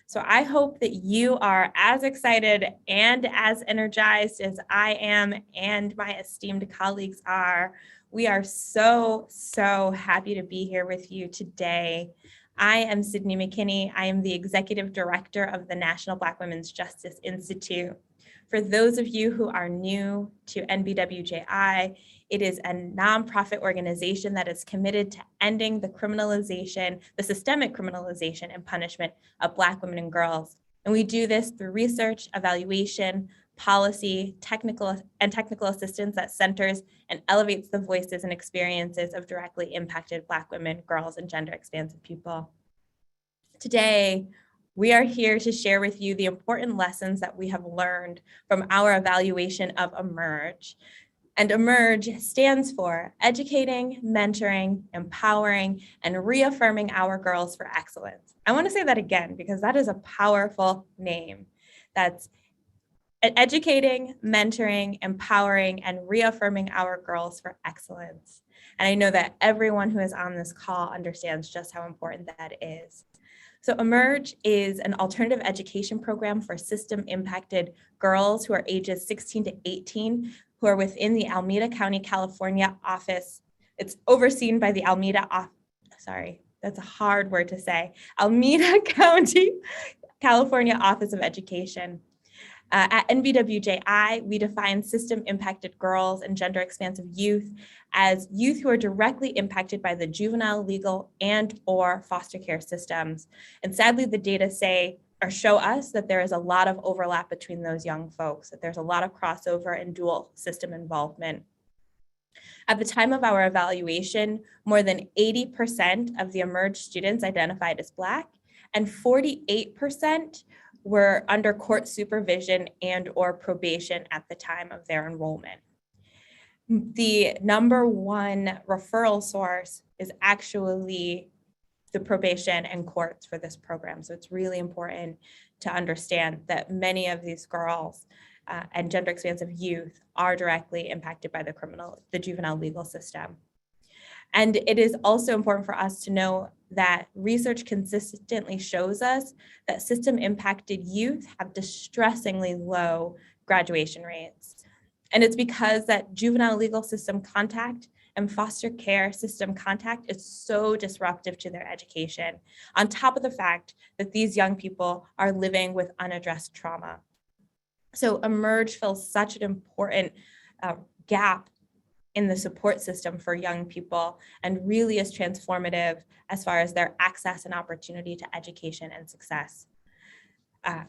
So I hope that you are as excited and as energized as I am and my esteemed colleagues are. We are so happy to be here with you today. I am Sydney McKinney. I am the Executive Director of the National Black Women's Justice Institute. For those of you who are new to NBWJI, it is a nonprofit organization that is committed to ending the systemic criminalization and punishment of Black women and girls. And we do this through research, evaluation, policy, technical assistance that centers and elevates the voices and experiences of directly impacted Black women, girls, and gender expansive people. Today, we are here to share with you the important lessons that we have learned from our evaluation of eMERGE. And eMERGE stands for Educating, Mentoring, Empowering, and Reaffirming Our Girls for Excellence. I want to say that again because that is a powerful name. That's educating, mentoring, empowering, and reaffirming our girls for excellence. And I know that everyone who is on this call understands just how important that is. So eMERGE is an alternative education program for system-impacted girls who are ages 16 to 18, who are within the Alameda County, California office. It's overseen by the Alameda County, California Office of Education. At NBWJI, we define system-impacted girls and gender-expansive youth as youth who are directly impacted by the juvenile, legal, and/or foster care systems. And sadly, the data show us that there is a lot of overlap between those young folks, that there's a lot of crossover and dual system involvement. At the time of our evaluation, more than 80% of the eMERGE students identified as Black, and 48% were under court supervision and/or probation at the time of their enrollment. The number one referral source is actually the probation and courts for this program. So it's really important to understand that many of these girls and gender expansive youth are directly impacted by the juvenile legal system. And it is also important for us to know that research consistently shows us that system-impacted youth have distressingly low graduation rates. And it's because that juvenile legal system contact and foster care system contact is so disruptive to their education, on top of the fact that these young people are living with unaddressed trauma. So eMERGE fills such an important gap in the support system for young people and really is transformative as far as their access and opportunity to education and success.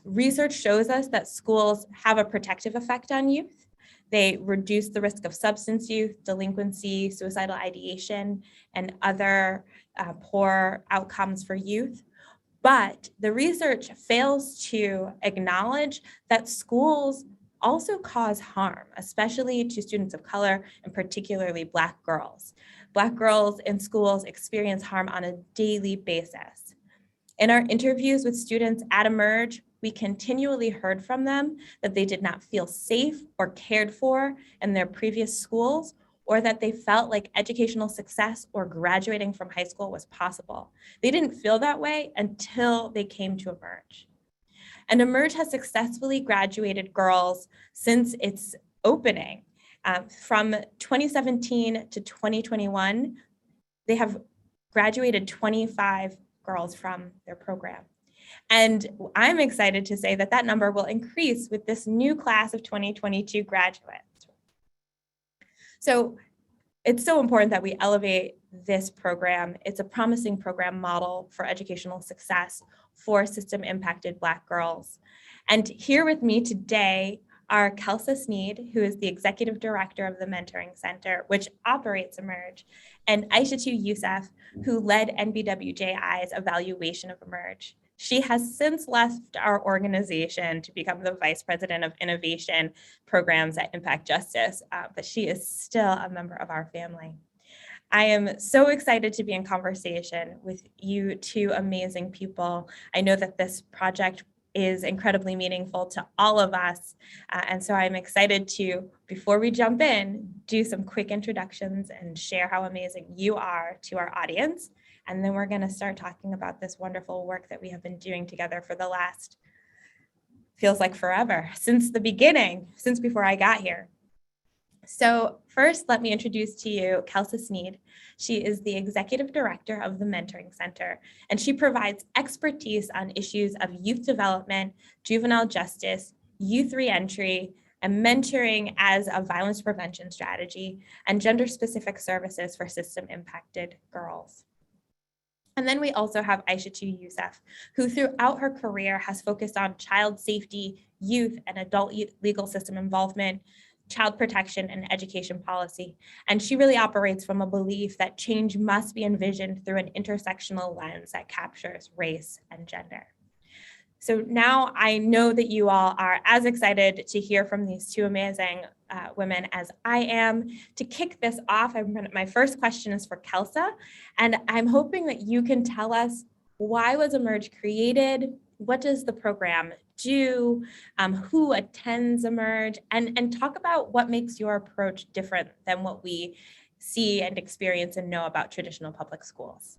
Research shows us that schools have a protective effect on youth. They reduce the risk of substance use, delinquency, suicidal ideation, and other poor outcomes for youth. But the research fails to acknowledge that schools also cause harm, especially to students of color and particularly Black girls. Black girls in schools experience harm on a daily basis. In our interviews with students at eMERGE, we continually heard from them that they did not feel safe or cared for in their previous schools, or that they felt like educational success or graduating from high school was possible. They didn't feel that way until they came to eMERGE. And eMERGE has successfully graduated girls since its opening. From 2017 to 2021, they have graduated 25 girls from their program. And I'm excited to say that that number will increase with this new class of 2022 graduates. So it's so important that we elevate this program. It's a promising program model for educational success for system-impacted Black girls. And here with me today are Celsa Snead, who is the Executive Director of the Mentoring Center, which operates eMERGE, and Aishatu Yusuf, who led NBWJI's evaluation of eMERGE. She has since left our organization to become the Vice President of Innovation Programs at Impact Justice, but she is still a member of our family. I am so excited to be in conversation with you two amazing people. I know that this project is incredibly meaningful to all of us. And so I'm excited to, before we jump in, do some quick introductions and share how amazing you are to our audience. And then we're going to start talking about this wonderful work that we have been doing together for the last, feels like forever, since the beginning, since before I got here. So first, let me introduce to you Celsa Snead. She is the Executive Director of the Mentoring Center, and she provides expertise on issues of youth development, juvenile justice, youth reentry, and mentoring as a violence prevention strategy, and gender-specific services for system-impacted girls. And then we also have Aishatu Yusuf, who throughout her career has focused on child safety, youth and adult legal system involvement, child protection and education policy. And she really operates from a belief that change must be envisioned through an intersectional lens that captures race and gender. So now I know that you all are as excited to hear from these two amazing women as I am. To kick this off, my first question is for Celsa, and I'm hoping that you can tell us, why was Emerge created? What does the program do? Who attends Emerge? And talk about what makes your approach different than what we see and experience and know about traditional public schools.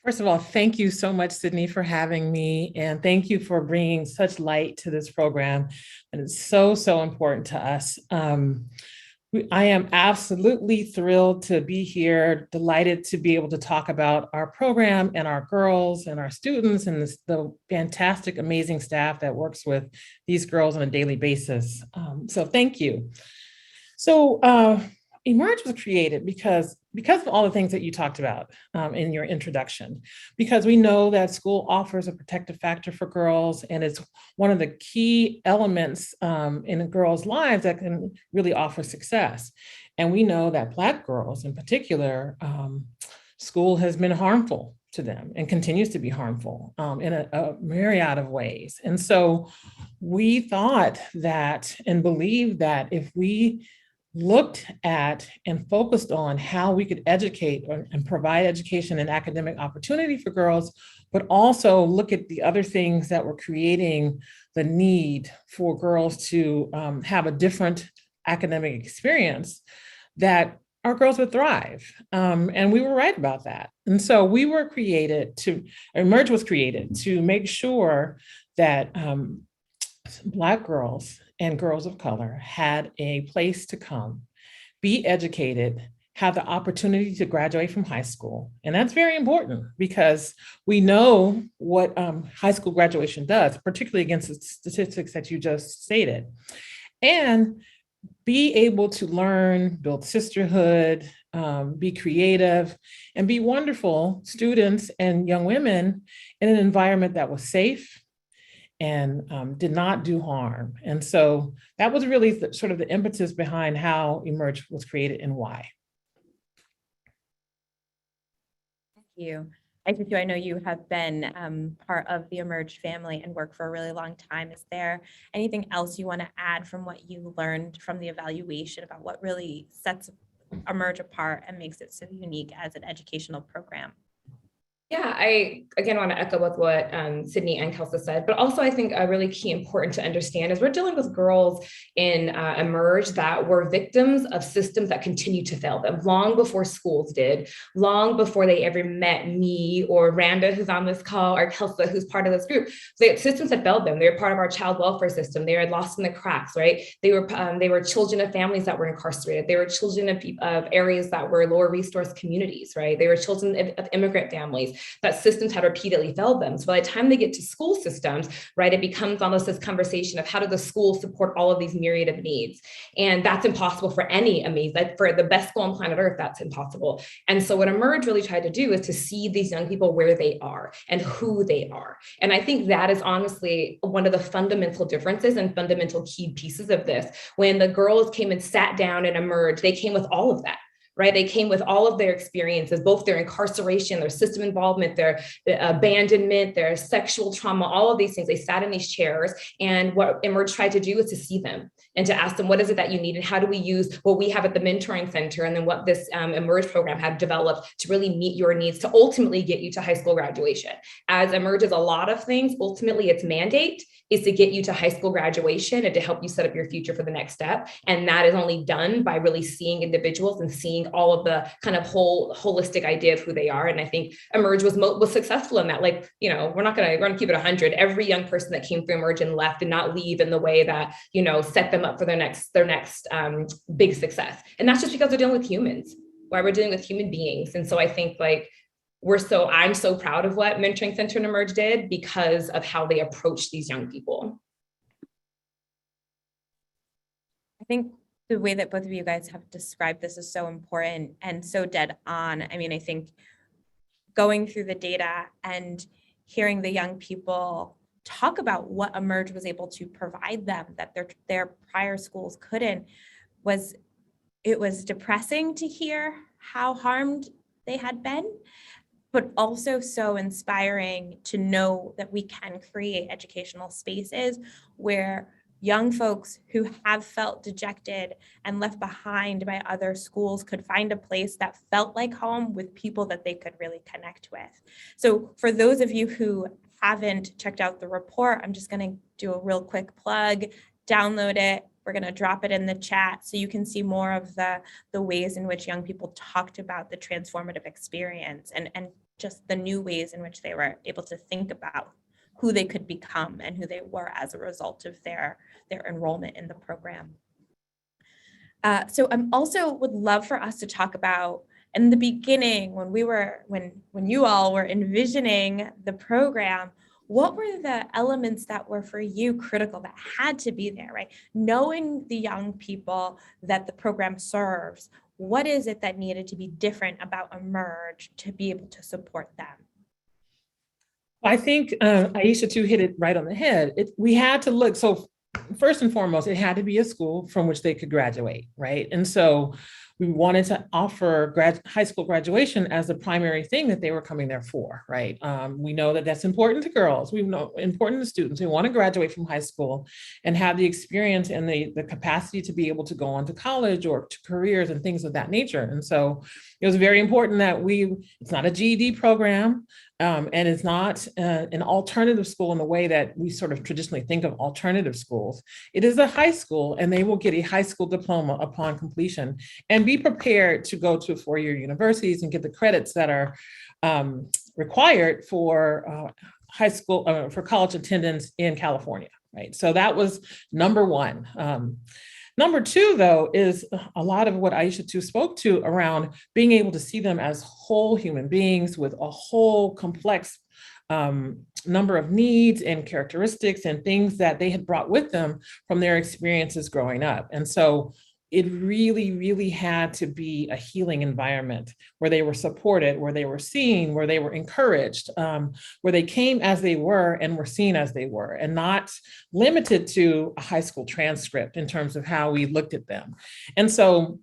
First of all, thank you so much, Sydney, for having me. And thank you for bringing such light to this program. And it's so, so important to us. I am absolutely thrilled to be here, delighted to be able to talk about our program and our girls and our students and the fantastic, amazing staff that works with these girls on a daily basis. So thank you. So Emerge was created because of all the things that you talked about in your introduction, because we know that school offers a protective factor for girls, and it's one of the key elements in a girl's lives that can really offer success. And we know that Black girls in particular, school has been harmful to them and continues to be harmful in a myriad of ways. And so we thought that and believed that if we looked at and focused on how we could educate and provide education and academic opportunity for girls, but also look at the other things that were creating the need for girls to have a different academic experience, that our girls would thrive. And we were right about that. And so Emerge was created to make sure that Black girls and girls of color had a place to come, be educated, have the opportunity to graduate from high school. And that's very important because we know what high school graduation does, particularly against the statistics that you just stated. And be able to learn, build sisterhood, be creative, and be wonderful students and young women in an environment that was safe and did not do harm. And so that was really sort of the impetus behind how Emerge was created and why. Thank you. I know you have been part of the Emerge family and work for a really long time. Is there anything else you want to add from what you learned from the evaluation about what really sets Emerge apart and makes it so unique as an educational program? Yeah, I again want to echo with what Sydney and Celsa said, but also I think a really key important to understand is we're dealing with girls in Emerge that were victims of systems that continue to fail them long before schools did, long before they ever met me or Randa, who's on this call, or Celsa, who's part of this group. The systems that failed them. They were part of our child welfare system. They were lost in the cracks, right? They were children of families that were incarcerated. They were children of areas that were lower resource communities, right? They were children of immigrant families. That systems had repeatedly failed them. So by the time they get to school systems, right, it becomes almost this conversation of how do the schools support all of these myriad of needs? And that's impossible for for the best school on planet Earth, that's impossible. And so what Emerge really tried to do is to see these young people where they are and who they are. And I think that is honestly one of the fundamental differences and fundamental key pieces of this. When the girls came and sat down and Emerge, they came with all of that. Right? They came with all of their experiences, both their incarceration, their system involvement, their abandonment, their sexual trauma, all of these things. They sat in these chairs, and what Emerge tried to do is to see them and to ask them, what is it that you need? And how do we use what we have at the Mentoring Center and then what this Emerge program had developed to really meet your needs to ultimately get you to high school graduation? As Emerge is a lot of things, ultimately its mandate is to get you to high school graduation and to help you set up your future for the next step. And that is only done by really seeing individuals and seeing rethink all of the kind of holistic idea of who they are. And I think Emerge was successful in that. Like, you know, we're gonna keep it 100. Every young person that came through Emerge and left did not leave in the way that, you know, set them up for their next big success. And that's just because they're dealing with humans, why we're dealing with human beings. And so I think like I'm so proud of what Mentoring Center and Emerge did because of how they approach these young people. I think the way that both of you guys have described this is so important and so dead on. I mean, I think going through the data and hearing the young people talk about what Emerge was able to provide them that their prior schools couldn't, it was depressing to hear how harmed they had been, but also so inspiring to know that we can create educational spaces where young folks who have felt dejected and left behind by other schools could find a place that felt like home with people that they could really connect with. So for those of you who haven't checked out the report, I'm just going to do a real quick plug, download it. We're going to drop it in the chat so you can see more of the ways in which young people talked about the transformative experience and just the new ways in which they were able to think about who they could become and who they were as a result of their enrollment in the program. So I'm also would love for us to talk about in the beginning when you all were envisioning the program, what were the elements that were for you critical that had to be there, right? Knowing the young people that the program serves, what is it that needed to be different about Emerge to be able to support them? I think Aishatu hit it right on the head. We had to look, so first and foremost, it had to be a school from which they could graduate, right? And so we wanted to offer high school graduation as the primary thing that they were coming there for, right? We know that that's important to girls. We know important to students. We want to graduate from high school and have the experience and the capacity to be able to go on to college or to careers and things of that nature. And so it was very important that it's not a GED program. And it's not an alternative school in the way that we sort of traditionally think of alternative schools. It is a high school, and they will get a high school diploma upon completion and be prepared to go to four-year universities and get the credits that are required for high school, for college attendance in California, right? So that was number one. Number two, though, is a lot of what Aishatu spoke to around being able to see them as whole human beings with a whole complex number of needs and characteristics and things that they had brought with them from their experiences growing up. And so it really, really had to be a healing environment where they were supported, where they were seen, where they were encouraged, where they came as they were and were seen as they were, and not limited to a high school transcript in terms of how we looked at them. And so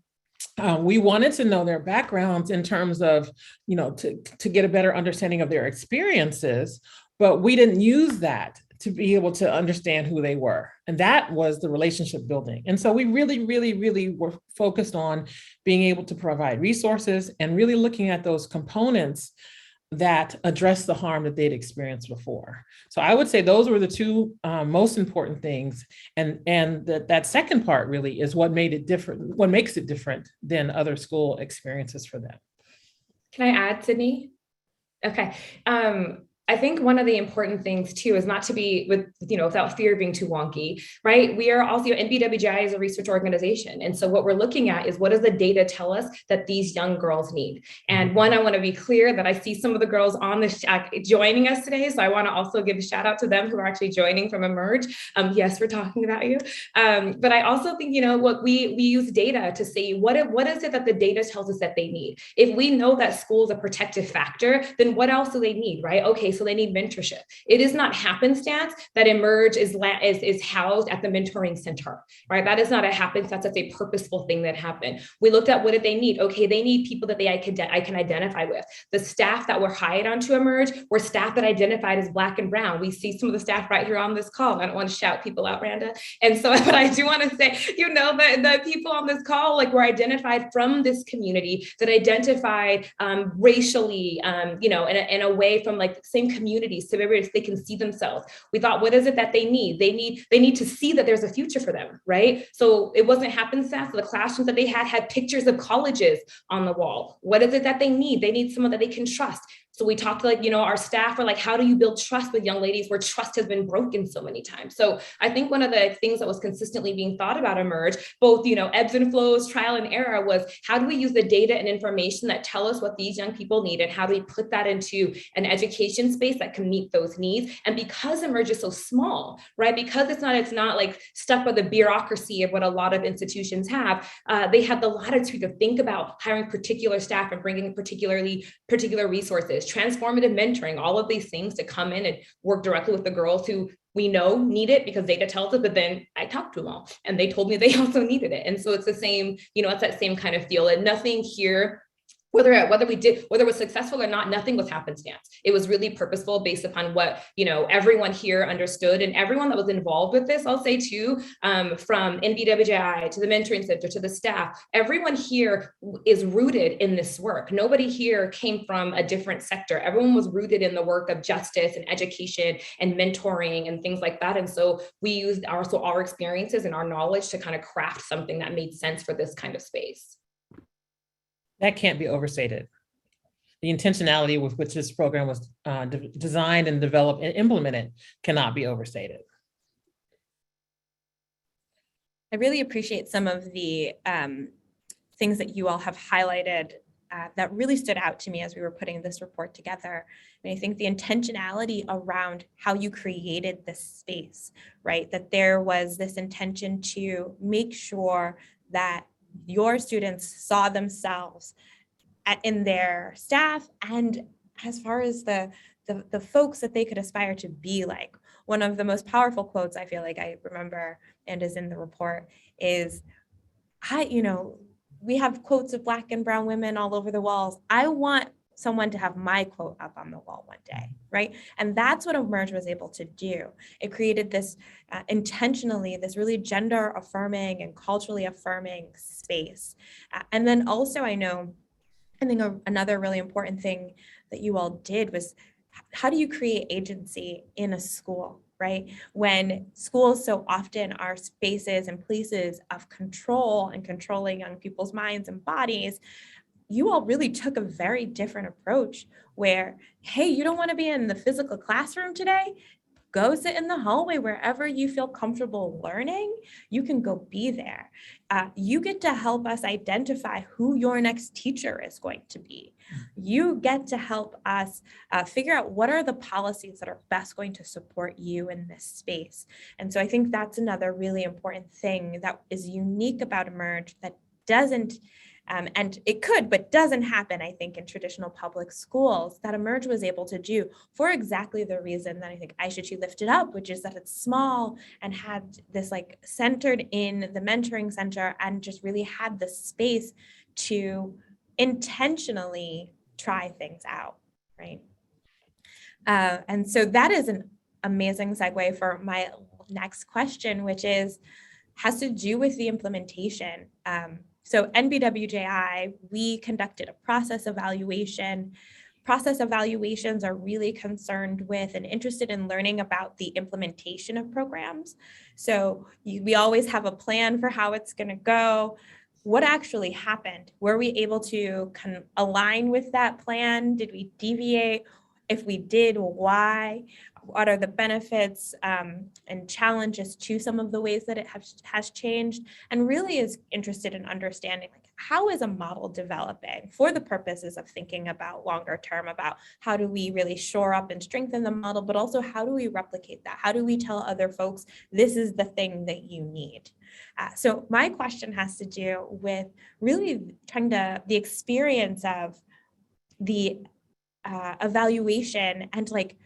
we wanted to know their backgrounds in terms of, you know, to get a better understanding of their experiences, but we didn't use that to be able to understand who they were. And that was the relationship building. And so we really, really, really were focused on being able to provide resources and really looking at those components that address the harm that they'd experienced before. So I would say those were the two most important things. And that second part really is what made it different, what makes it different than other school experiences for them. Can I add, Sydney? Okay. I think one of the important things too is not to be without fear of being too wonky, right? We are also, NBWJI is a research organization. And so what we're looking at is what does the data tell us that these young girls need? And one, I want to be clear that I see some of the girls on this joining us today. So I want to also give a shout out to them who are actually joining from Emerge. Yes, we're talking about you. But I also think, what we use data to see what is it that the data tells us that they need? If we know that school is a protective factor, then what else do they need, right? Okay, so they need mentorship. It is not happenstance that Emerge is housed at the mentoring center, right? That is not a happenstance. That's a purposeful thing that happened. We looked at what did they need? Okay, they need people that I can identify with. The staff that were hired onto Emerge were staff that identified as Black and brown. We see some of the staff right here on this call. I don't want to shout people out, Randa. And so, but I do want to say, the people on this call were identified from this community, that identified racially, in a way from same building communities so they can see themselves. We thought, what is it that they need? They need to see that there's a future for them, right? So it wasn't happenstance. The classrooms that they had pictures of colleges on the wall. What is it that they need? They need someone that they can trust. So we talked to our staff are like, how do you build trust with young ladies where trust has been broken so many times? So I think one of the things that was consistently being thought about Emerge, both, ebbs and flows, trial and error, was how do we use the data and information that tell us what these young people need, and how do we put that into an education space that can meet those needs? And because Emerge is so small, right? Because it's not like stuck by the bureaucracy of what a lot of institutions have, they had the latitude to think about hiring particular staff and bringing particular resources, transformative mentoring, all of these things to come in and work directly with the girls who we know need it because data tells us, but then I talked to them all and they told me they also needed it. And so it's the same, it's that same kind of feel. And nothing here, whether it was successful or not, nothing was happenstance. It was really purposeful based upon what, everyone here understood, and everyone that was involved with this, I'll say too, from NBWJI to the mentoring center to the staff, everyone here is rooted in this work. Nobody here came from a different sector. Everyone was rooted in the work of justice and education and mentoring and things like that. And so we used our experiences and our knowledge to kind of craft something that made sense for this kind of space. That can't be overstated. The intentionality with which this program was designed and developed and implemented cannot be overstated. I really appreciate some of the things that you all have highlighted that really stood out to me as we were putting this report together. And I think the intentionality around how you created this space, right? That there was this intention to make sure that your students saw themselves in their staff, and as far as the folks that they could aspire to be like. One of the most powerful quotes I feel like I remember and is in the report is, we have quotes of Black and brown women all over the walls. I want someone to have my quote up on the wall one day, right? And that's what Emerge was able to do. It created this intentionally, this really gender affirming and culturally affirming space. And then also I think another really important thing that you all did was, how do you create agency in a school, right? When schools so often are spaces and places of control and controlling young people's minds and bodies, you all really took a very different approach where, hey, you don't want to be in the physical classroom today? Go sit in the hallway wherever you feel comfortable learning. You can go be there. You get to help us identify who your next teacher is going to be. You get to help us figure out what are the policies that are best going to support you in this space. And so I think that's another really important thing that is unique about Emerge that doesn't, and it could, but doesn't happen, I think, in traditional public schools, that Emerge was able to do for exactly the reason that I think Aishatu lifted up, which is that it's small and had this like centered in the mentoring center and just really had the space to intentionally try things out, right? And so that is an amazing segue for my next question, which has to do with the implementation. So NBWJI, we conducted a process evaluation. Process evaluations are really concerned with and interested in learning about the implementation of programs. So we always have a plan for how it's going to go. What actually happened? Were we able to align with that plan? Did we deviate? If we did, why? What are the benefits and challenges to some of the ways that it has changed? And really is interested in understanding, like, how is a model developing for the purposes of thinking about longer term, about how do we really shore up and strengthen the model, but also how do we replicate that? How do we tell other folks, this is the thing that you need? So my question has to do with really the experience of the evaluation and like,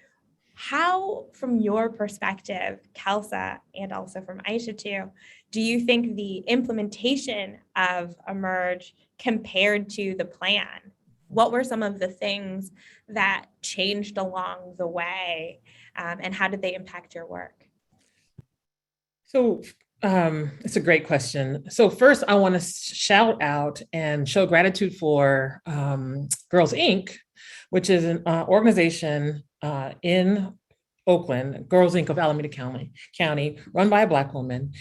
how, from your perspective, Celsa, and also from Aishatu, do you think the implementation of Emerge compared to the plan? What were some of the things that changed along the way, and how did they impact your work? So it's a great question. So first, I want to shout out and show gratitude for Girls Inc., which is an organization in Oakland, Girls Inc. of Alameda County, run by a Black woman,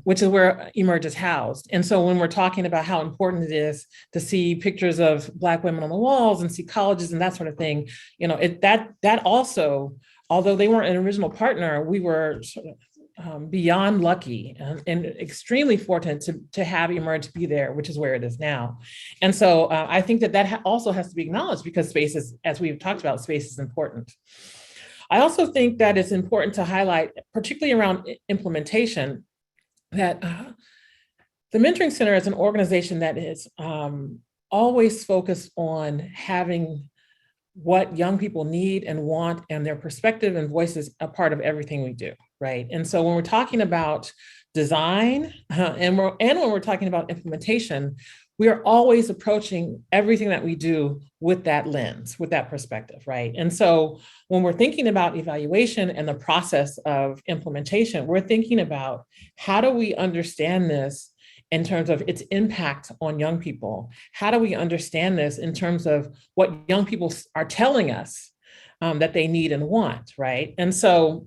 which is where Emerge is housed. And so when we're talking about how important it is to see pictures of Black women on the walls and see colleges and that sort of thing, that also, although they weren't an original partner, we were sort of beyond lucky and extremely fortunate to have Emerge be there, which is where it is now. And so I think that also has to be acknowledged because space is, as we've talked about, space is important. I also think that it's important to highlight, particularly around implementation, that the Mentoring Center is an organization that is always focused on having what young people need and want and their perspective and voices a part of everything we do, right? And so when we're talking about design and when we're talking about implementation, we are always approaching everything that we do with that lens, with that perspective, right? And so when we're thinking about evaluation and the process of implementation, we're thinking about how do we understand this in terms of its impact on young people? How do we understand this in terms of what young people are telling us that they need and want, right? And so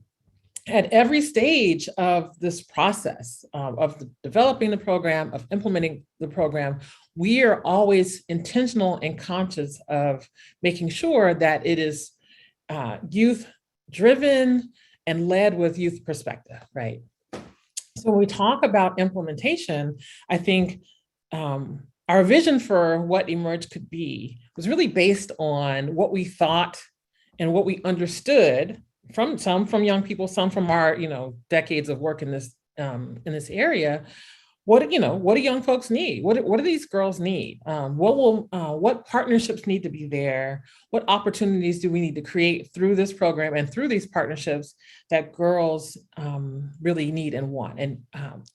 at every stage of this process of developing the program, of implementing the program, we are always intentional and conscious of making sure that it is youth driven and led with youth perspective, right? So when we talk about implementation, I think our vision for what Emerge could be was really based on what we thought and what we understood from young people, some from our decades of work in this area. What do young folks need? What do these girls need? What partnerships need to be there? What opportunities do we need to create through this program and through these partnerships that girls really need and want?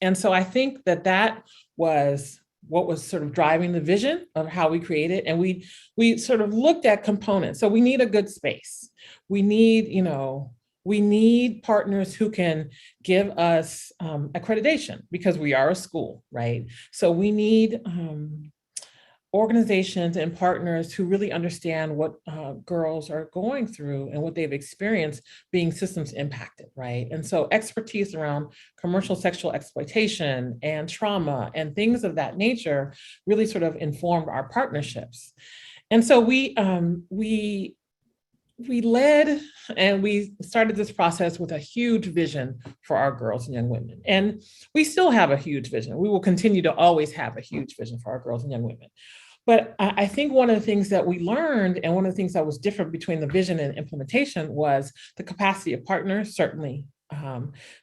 And so I think that was what was sort of driving the vision of how we created. And we sort of looked at components. So we need a good space. We need partners who can give us accreditation because we are a school, right? So we need organizations and partners who really understand what girls are going through and what they've experienced being systems impacted, right? And so expertise around commercial sexual exploitation and trauma and things of that nature really sort of informed our partnerships. And so we led and we started this process with a huge vision for our girls and young women. And we still have a huge vision. We will continue to always have a huge vision for our girls and young women. But I think one of the things that we learned and one of the things that was different between the vision and implementation was the capacity of partners, certainly,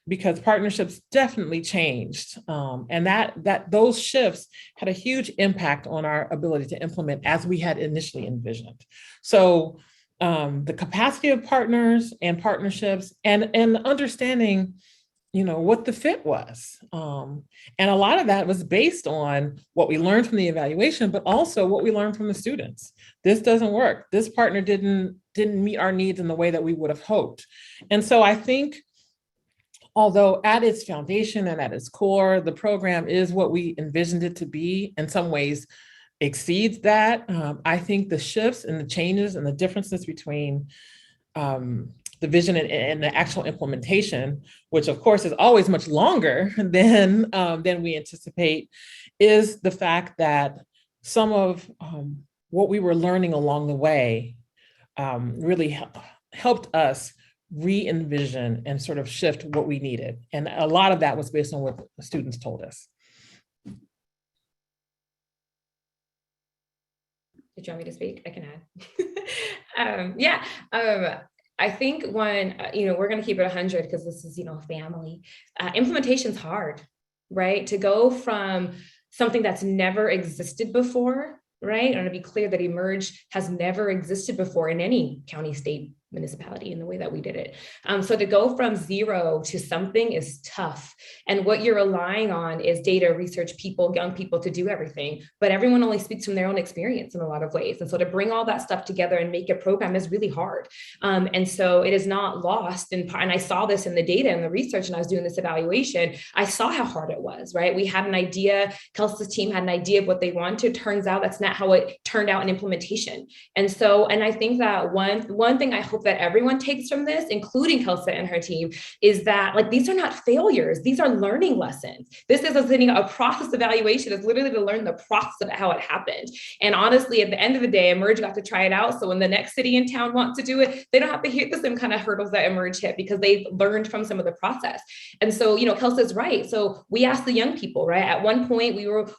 because partnerships definitely changed. And that those shifts had a huge impact on our ability to implement as we had initially envisioned. So the capacity of partners and partnerships and understanding, what the fit was. And a lot of that was based on what we learned from the evaluation, but also what we learned from the students. This doesn't work. This partner didn't meet our needs in the way that we would have hoped. And so I think, although at its foundation and at its core, the program is what we envisioned it to be, in some ways exceeds that. I think the shifts and the changes and the differences between the vision and the actual implementation, which of course is always much longer than we anticipate, is the fact that some of what we were learning along the way really helped us re-envision and sort of shift what we needed. And a lot of that was based on what the students told us. Did you want me to speak? I can add. I think when, we're going to keep it 100 because this is, family. Implementation's hard, right? To go from something that's never existed before, right? And to be clear that Emerge has never existed before in any county, state, municipality in the way that we did it. So to go from zero to something is tough. And what you're relying on is data, research, people, young people to do everything, but everyone only speaks from their own experience in a lot of ways. And so to bring all that stuff together and make a program is really hard. And so it is not lost. And I saw this in the data and the research, and I was doing this evaluation. I saw how hard it was, right? We had an idea, Celsa's team had an idea of what they wanted. Turns out that's not how it turned out in implementation. And I think that one thing I hope that everyone takes from this, including Celsa and her team, is that like, these are not failures. These are learning lessons. This is a process evaluation. It's literally to learn the process of how it happened. And honestly, at the end of the day, Emerge got to try it out. So when the next city in town wants to do it, they don't have to hit the same kind of hurdles that Emerge hit because they've learned from some of the process. And so, Celsa's right. So we asked the young people, right? At one point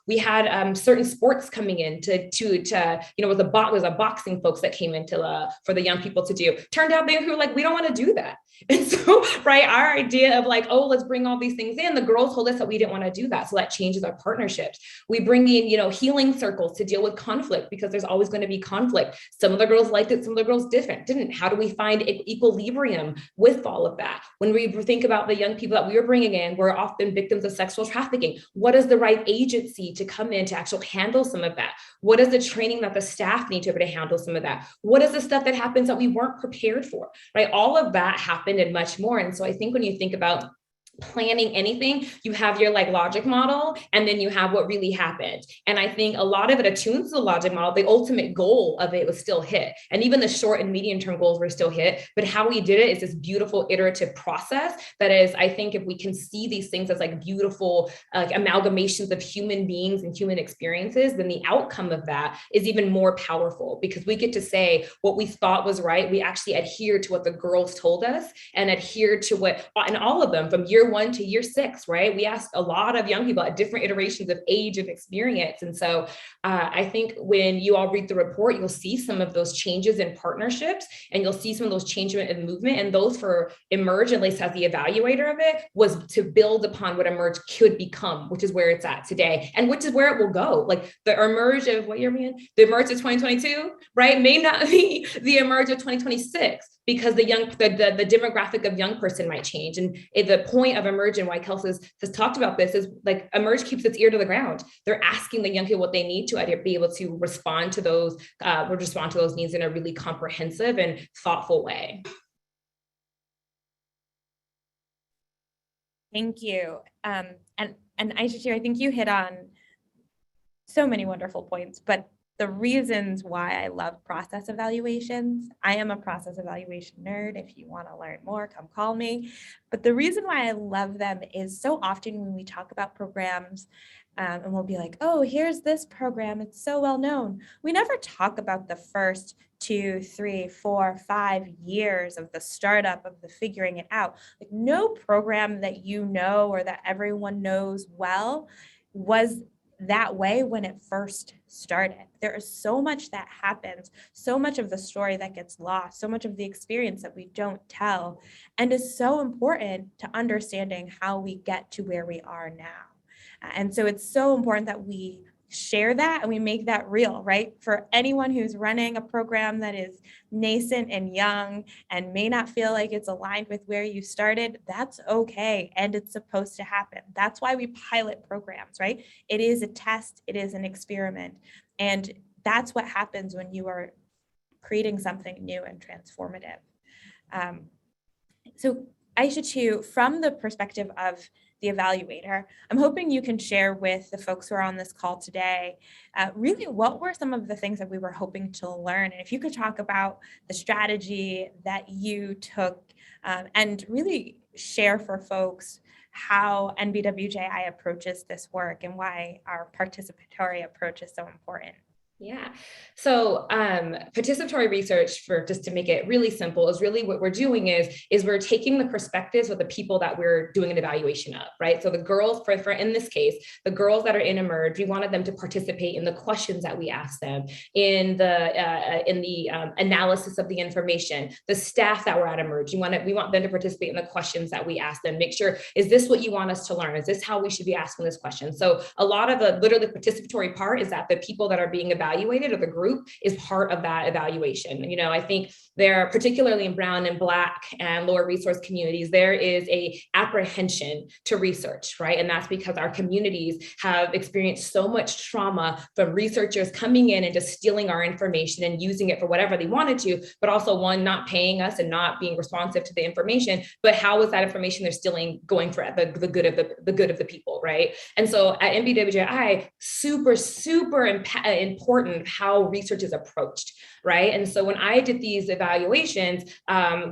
we had certain sports coming in was a boxing folks that came into for the young people to do. Turned out they were like, we don't want to do that. And so, right, our idea of like, oh, let's bring all these things in. The girls told us that we didn't want to do that. So that changes our partnerships. We bring in, healing circles to deal with conflict because there's always going to be conflict. Some of the girls liked it, some of the girls didn't. How do we find equilibrium with all of that? When we think about the young people that we are bringing in, we're often victims of sexual trafficking. What is the right agency to come in to actually handle some of that? What is the training that the staff need to be able to handle some of that? What is the stuff that happens that we weren't prepared for, right? All of that happened and much more. And so I think when you think about planning anything, you have your like logic model, and then you have what really happened. And I think a lot of it attunes to the logic model. The ultimate goal of it was still hit. And even the short and medium term goals were still hit. But how we did it is this beautiful iterative process that is, I think if we can see these things as like beautiful amalgamations of human beings and human experiences, then the outcome of that is even more powerful because we get to say what we thought was right. We actually adhere to what the girls told us and adhere to what, and all of them from year 1 to year 6, right? We asked a lot of young people at different iterations of age and experience. And so I think when you all read the report, you'll see some of those changes in partnerships and you'll see some of those changes in movement. And those for Emerge, at least as the evaluator of it, was to build upon what Emerge could become, which is where it's at today and which is where it will go. Like the Emerge of what year are we in? The Emerge of 2022, right? May not be the Emerge of 2026. Because the demographic of young person might change. And the point of Emerge and why Celsa has talked about this is like Emerge keeps its ear to the ground. They're asking the young people what they need to be able to respond to those needs in a really comprehensive and thoughtful way. Thank you. And Aishatu, I think you hit on so many wonderful points, but the reasons why I love process evaluations, I am a process evaluation nerd. If you want to learn more, come call me. But the reason why I love them is so often when we talk about programs and we'll be like, oh, here's this program. It's so well known. We never talk about the first 2, 3, 4, 5 years of the startup, of the figuring it out. Like no program that you know or that everyone knows well was that way when it first started. There is so much that happens, so much of the story that gets lost, so much of the experience that we don't tell, and is so important to understanding how we get to where we are now. And so it's so important that we share that and we make that real, right? For anyone who's running a program that is nascent and young and may not feel like it's aligned with where you started, that's okay. And it's supposed to happen. That's why we pilot programs, right? It is a test, it is an experiment. And that's what happens when you are creating something new and transformative. So Aishatu, from the perspective of the evaluator, I'm hoping you can share with the folks who are on this call today, really what were some of the things that we were hoping to learn? And if you could talk about the strategy that you took and really share for folks how NBWJI approaches this work and why our participatory approach is so important. Yeah. So participatory research, for just to make it really simple, is really what we're doing is we're taking the perspectives of the people that we're doing an evaluation of, right? So the girls, for in this case, the girls that are in Emerge, we wanted them to participate in the questions that we asked them, in the analysis of the information, the staff that were at Emerge. We want them to participate in the questions that we asked them. Make sure, is this what you want us to learn? Is this how we should be asking this question? So a lot of the literally participatory part is that the people that are being evaluated or the group is part of that evaluation. I think there, particularly in Brown and Black and lower resource communities, there is a apprehension to research, right? And that's because our communities have experienced so much trauma from researchers coming in and just stealing our information and using it for whatever they wanted to, but also one, not paying us and not being responsive to the information. But how is that information they're stealing going for the good of the people, right? And so at NBWJI, super important how research is approached, right? And so when I did these evaluations,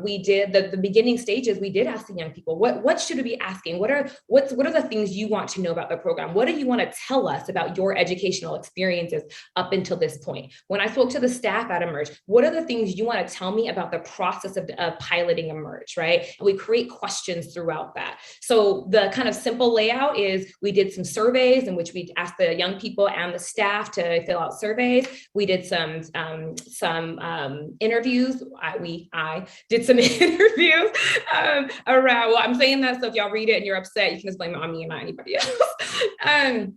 we did the beginning stages, we did ask the young people, what should we be asking? What are the things you want to know about the program? What do you want to tell us about your educational experiences up until this point? When I spoke to the staff at Emerge, what are the things you want to tell me about the process of piloting Emerge, right? And we create questions throughout that. So the kind of simple layout is we did some surveys in which we asked the young people and the staff to fill out surveys. We did some interviews. I did some interviews around, well, I'm saying that so if y'all read it and you're upset, you can just blame it on me and not anybody else.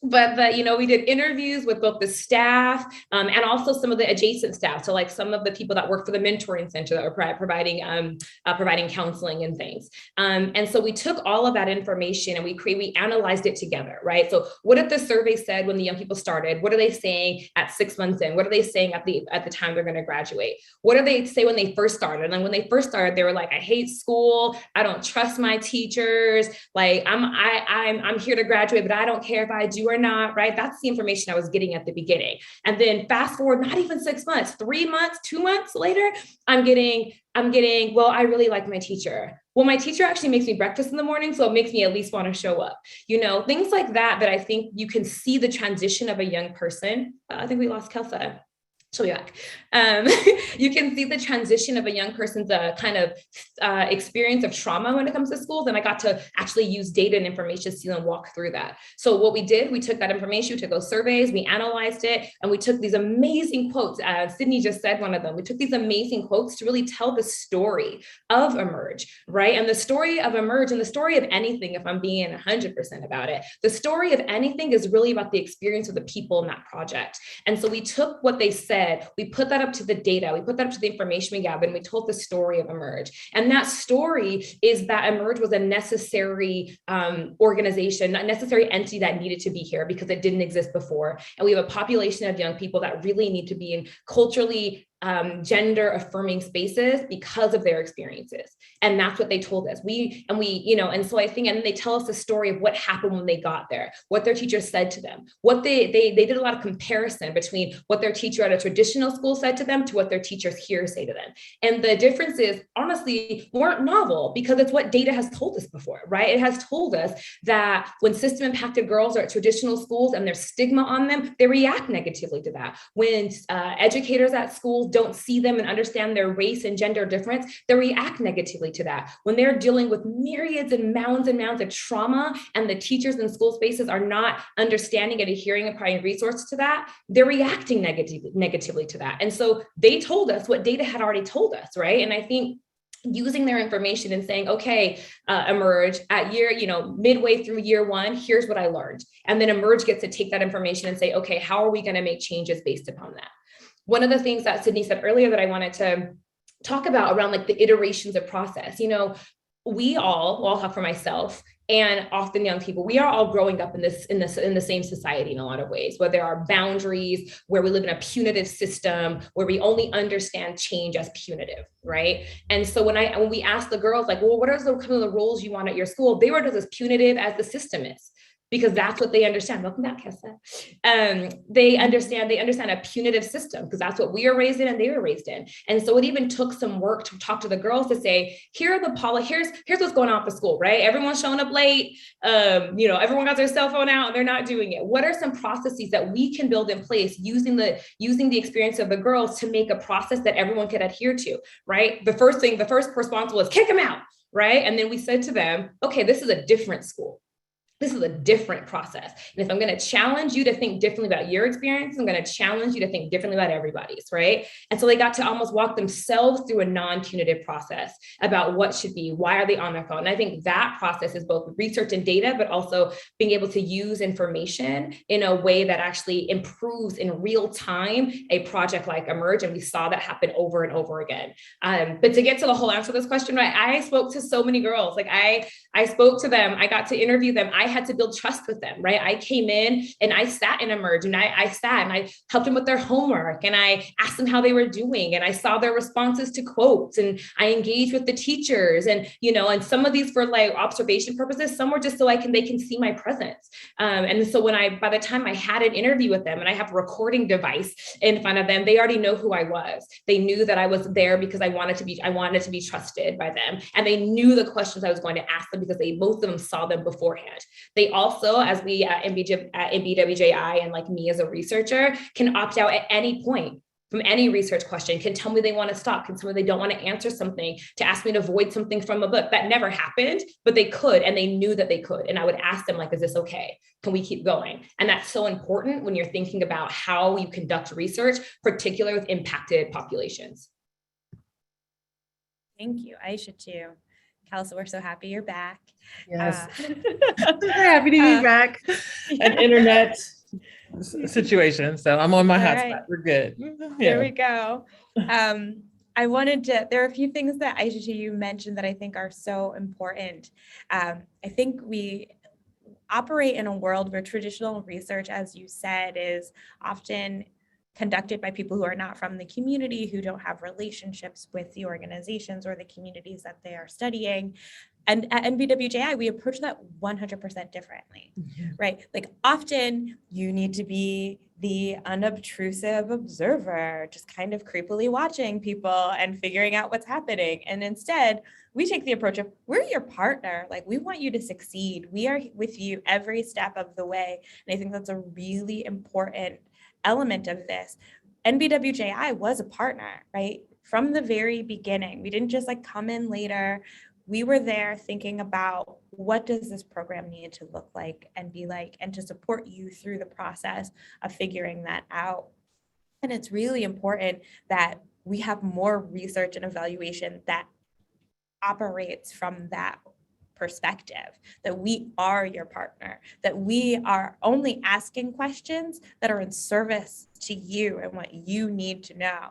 But we did interviews with both the staff and also some of the adjacent staff. So like some of the people that work for the mentoring center that were providing counseling and things. And so we took all of that information and we analyzed it together, right? So what did the survey said when the young people started? What are they saying at 6 months in? What are they saying at the time they're going to graduate? What do they say when they first started? And then when they first started, they were like, I hate school. I don't trust my teachers. Like I'm here to graduate, but I don't care if I do or not, right? That's the information I was getting at the beginning. And then fast forward, not even 6 months, 3 months, 2 months later, I'm getting, well, I really like my teacher. Well, my teacher actually makes me breakfast in the morning, so it makes me at least want to show up. Things like that I think you can see the transition of a young person. I think we lost Celsa. She'll be back. You can see the transition of a young person's kind of experience of trauma when it comes to schools. And I got to actually use data and information to see them walk through that. So what we did, we took that information, we took those surveys, we analyzed it, and we took these amazing quotes. Sydney just said one of them. We took these amazing quotes to really tell the story of Emerge, right? And the story of Emerge and the story of anything, if I'm being 100% about it, the story of anything is really about the experience of the people in that project. And so we took what they said, we put that up to the data, we put that up to the information we gathered, and we told the story of Emerge. And that story is that Emerge was a necessary organization, a necessary entity that needed to be here because it didn't exist before. And we have a population of young people that really need to be in culturally gender affirming spaces because of their experiences. And that's what they told us. And so I think, and they tell us the story of what happened when they got there, what their teacher said to them, what they did a lot of comparison between what their teacher at a traditional school said to them to what their teachers here say to them. And the differences honestly weren't novel because it's what data has told us before, right? It has told us that when system impacted girls are at traditional schools and there's stigma on them, they react negatively to that. When educators at schools don't see them and understand their race and gender difference, they react negatively to that. When they're dealing with myriads and mounds of trauma and the teachers in school spaces are not understanding and adhering and providing resources to that, they're reacting negatively to that. And so they told us what data had already told us, right? And I think using their information and saying, okay, Emerge at midway through year one, here's what I learned. And then Emerge gets to take that information and say, okay, how are we going to make changes based upon that? One of the things that Sydney said earlier that I wanted to talk about around like the iterations of process, we all, I'll talk for myself and often young people, we are all growing up in the same society in a lot of ways, where there are boundaries, where we live in a punitive system, where we only understand change as punitive, right? And so when we asked the girls, like, well, what are some of the roles you want at your school? They were just as punitive as the system is, because that's what they understand. Welcome back, Kessa. They understand a punitive system because that's what we were raised in and they were raised in. And so it even took some work to talk to the girls to say, here's what's going on at the school, right? Everyone's showing up late. Everyone got their cell phone out and they're not doing it. What are some processes that we can build in place using the experience of the girls to make a process that everyone could adhere to, right? The first response was kick them out, right? And then we said to them, okay, this is a different school. This is a different process. And if I'm going to challenge you to think differently about your experience, I'm going to challenge you to think differently about everybody's, right? And so they got to almost walk themselves through a non-punitive process about what should be, why are they on their phone? And I think that process is both research and data, but also being able to use information in a way that actually improves in real time a project like Emerge. And we saw that happen over and over again. But to get to the whole answer to this question, right? I spoke to so many girls. Like I spoke to them. I got to interview them. I had to build trust with them, right? I came in and I sat in Emerge, and I sat and I helped them with their homework, and I asked them how they were doing, and I saw their responses to quotes, and I engaged with the teachers, and and some of these for like observation purposes, some were just so they can see my presence. And so by the time I had an interview with them and I have a recording device in front of them, they already know who I was. They knew that I was there because I wanted to be trusted by them. And they knew the questions I was going to ask them because both of them saw them beforehand. They also, as we at NBWJI and like me as a researcher, can opt out at any point from any research question, can tell me they want to stop, can tell me they don't want to answer something, to ask me to avoid something from a book. That never happened, but they could, and they knew that they could. And I would ask them, like, is this okay? Can we keep going? And that's so important when you're thinking about how you conduct research, particularly with impacted populations. Thank you, Aishatu. Celsa, we're so happy you're back. Yes. We're happy to be back. An internet situation. So I'm on my hotspot. Right. We're good. There we go. There are a few things that Aishatu, you mentioned that I think are so important. I think we operate in a world where traditional research, as you said, is often conducted by people who are not from the community, who don't have relationships with the organizations or the communities that they are studying. And at NBWJI, we approach that 100% differently, right? Like often you need to be the unobtrusive observer, just kind of creepily watching people and figuring out what's happening. And instead, we take the approach of, we're your partner. Like we want you to succeed. We are with you every step of the way. And I think that's a really important element of this. NBWJI was a partner, right? From the very beginning. We didn't just like come in later. We were there thinking about what does this program need to look like and be like, and to support you through the process of figuring that out. And it's really important that we have more research and evaluation that operates from that perspective, that we are your partner, that we are only asking questions that are in service to you and what you need to know.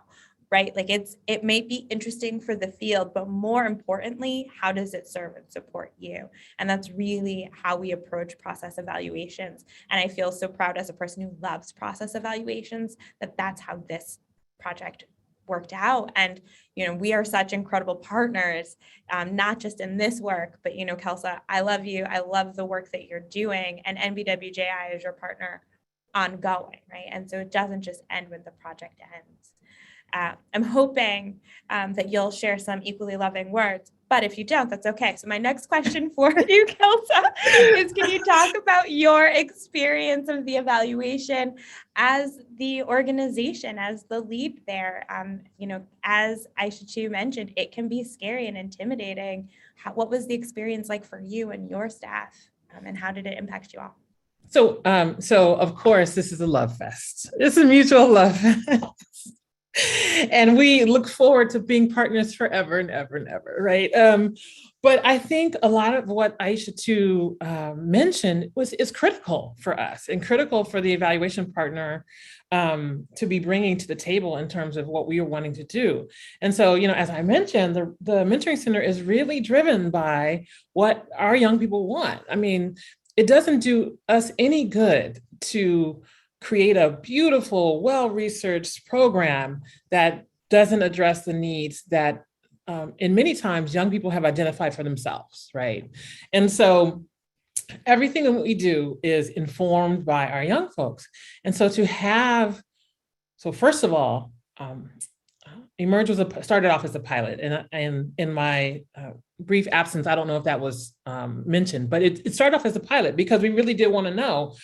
Right? Like it may be interesting for the field, but more importantly, how does it serve and support you? And that's really how we approach process evaluations. And I feel so proud as a person who loves process evaluations that that's how this project worked out. And, we are such incredible partners, not just in this work, but, Celsa, I love you. I love the work that you're doing, and NBWJI is your partner ongoing, right? And so it doesn't just end when the project ends. I'm hoping that you'll share some equally loving words, but if you don't, that's okay. So my next question for you, Celsa, is can you talk about your experience of the evaluation as the organization, as the lead there? As Aishatu mentioned, it can be scary and intimidating. What was the experience like for you and your staff, and how did it impact you all? So of course, this is a love fest. It's a mutual love fest. And we look forward to being partners forever and ever and ever, right? But I think a lot of what Aishatu mentioned is critical for us and critical for the evaluation partner to be bringing to the table in terms of what we are wanting to do. And so, as I mentioned, the Mentoring Center is really driven by what our young people want. I mean, it doesn't do us any good to create a beautiful, well-researched program that doesn't address the needs that in many times young people have identified for themselves, right? And so everything that we do is informed by our young folks. And so first of all, Emerge started off as a pilot, and in my brief absence, I don't know if that was mentioned, but it started off as a pilot because we really did want to know,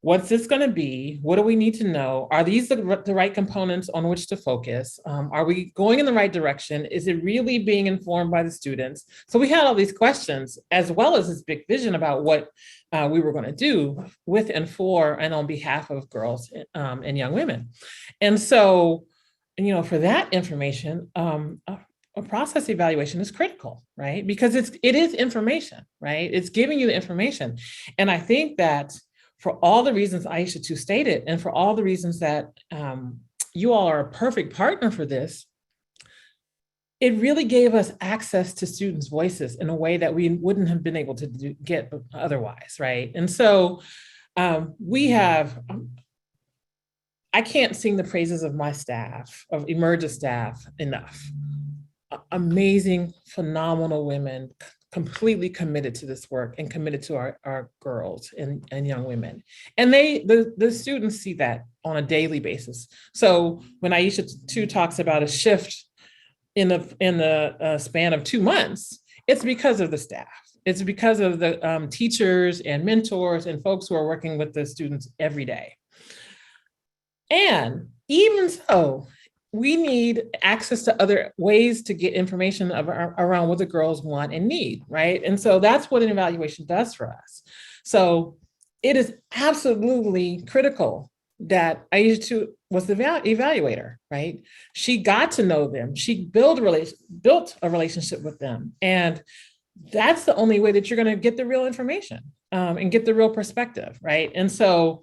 what's this going to be? What do we need to know? Are these the right components on which to focus? Are we going in the right direction? Is it really being informed by the students? So we had all these questions, as well as this big vision about what we were going to do with and for and on behalf of girls and young women. And so, for that information, a process evaluation is critical, right? Because it is information, right? It's giving you the information. And I think that for all the reasons Aishatu stated, and for all the reasons that you all are a perfect partner for this, it really gave us access to students' voices in a way that we wouldn't have been able to get otherwise, right? And so we have, I can't sing the praises of my staff, of Emerge's staff enough. Amazing, phenomenal women, completely committed to this work and committed to our girls and young women. And the students see that on a daily basis. So when Aishatu talks about a shift in the span of 2 months, it's because of the staff. It's because of the teachers and mentors and folks who are working with the students every day. And even so, we need access to other ways to get information around what the girls want and need, right? And so that's what an evaluation does for us. So it is absolutely critical that Aishatu was the evaluator, right? She got to know them. She built a relationship with them. And that's the only way that you're going to get the real information and get the real perspective, right? And so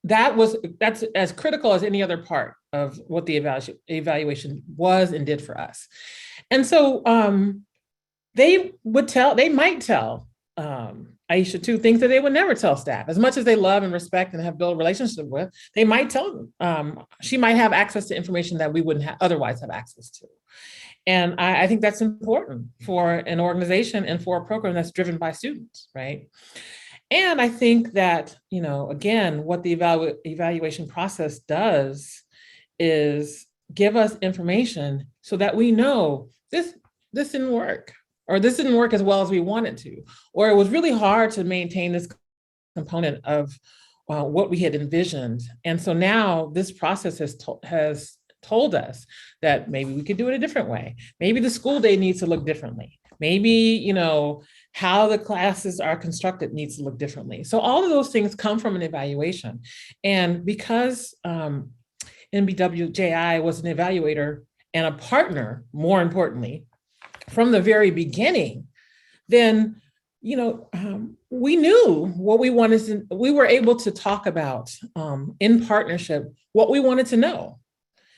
that's as critical as any other part of what the evaluation was and did for us. And so they might tell Aishatu things that they would never tell staff. As much as they love and respect and have built a relationship with, they might tell them. She might have access to information that we wouldn't otherwise have access to. And I think that's important for an organization and for a program that's driven by students, right? And I think that, again, what the evaluation process does is give us information so that we know this didn't work, or this didn't work as well as we wanted to, or it was really hard to maintain this component of what we had envisioned. And so now this process has told us that maybe we could do it a different way. Maybe the school day needs to look differently. Maybe, how the classes are constructed needs to look differently. So all of those things come from an evaluation. And because NBWJI was an evaluator and a partner, more importantly, from the very beginning, then, we knew what we wanted we were able to talk about in partnership, what we wanted to know.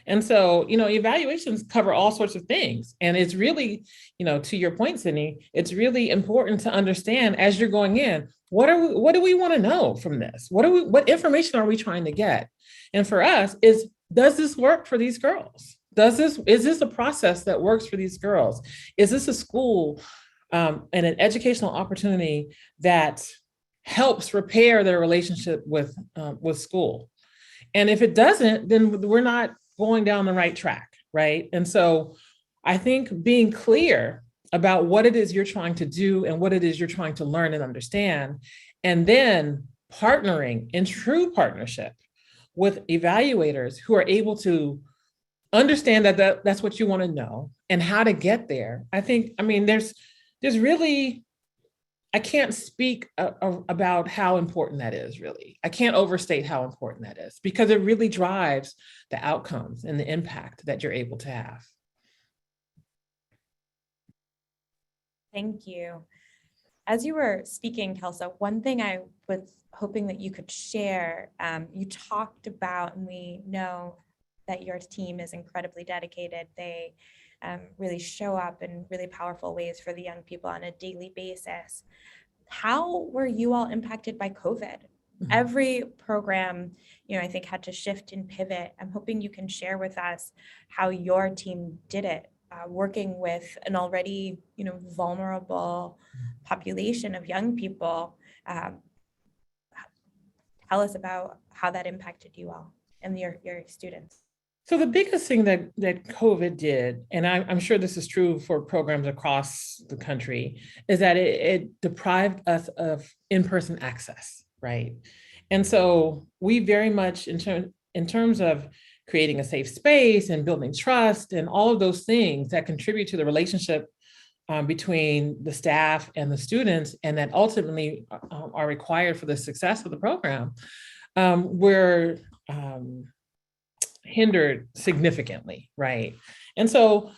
And so, evaluations cover all sorts of things. And it's really, to your point, Sydney, it's really important to understand as you're going in, what do we want to know from this? What information are we trying to get? And for us does this work for these girls? Is this a process that works for these girls? Is this a school and an educational opportunity that helps repair their relationship with school? And if it doesn't, then we're not going down the right track, right? And so I think being clear about what it is you're trying to do and what it is you're trying to learn and understand, and then partnering in true partnership with evaluators who are able to understand that's what you want to know and how to get there. There's really, I can't speak about how important that is, really. I can't overstate how important that is, because it really drives the outcomes and the impact that you're able to have. Thank you. As you were speaking, Celsa, one thing I was hoping that you could share, you talked about, and we know that your team is incredibly dedicated. They really show up in really powerful ways for the young people on a daily basis. How were you all impacted by COVID? Mm-hmm. Every program, I think had to shift and pivot. I'm hoping you can share with us how your team did it, working with an already, vulnerable population of young people. Tell us about how that impacted you all and your students. So the biggest thing that COVID did, and I'm sure this is true for programs across the country, is that it deprived us of in-person access, right? And so we very much, in terms of creating a safe space and building trust and all of those things that contribute to the relationship between the staff and the students, and that ultimately are required for the success of the program, we're hindered significantly, right? And so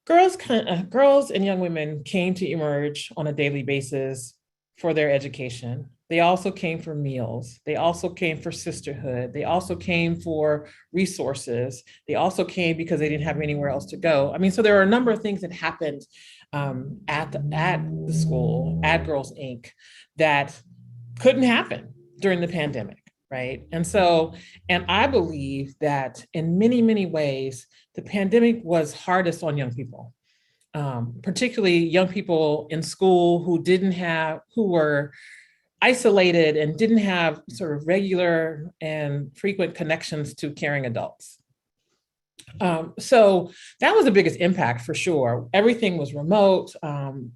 girls and young women came to Emerge on a daily basis for their education. They also came for meals. They also came for sisterhood. They also came for resources. They also came because they didn't have anywhere else to go. I mean, so there are a number of things that happened at the school, at Girls Inc., that couldn't happen during the pandemic, right? And so, and I believe that in many, many ways, the pandemic was hardest on young people. Particularly young people in school who were isolated and didn't have sort of regular and frequent connections to caring adults. So that was the biggest impact for sure. Everything was remote,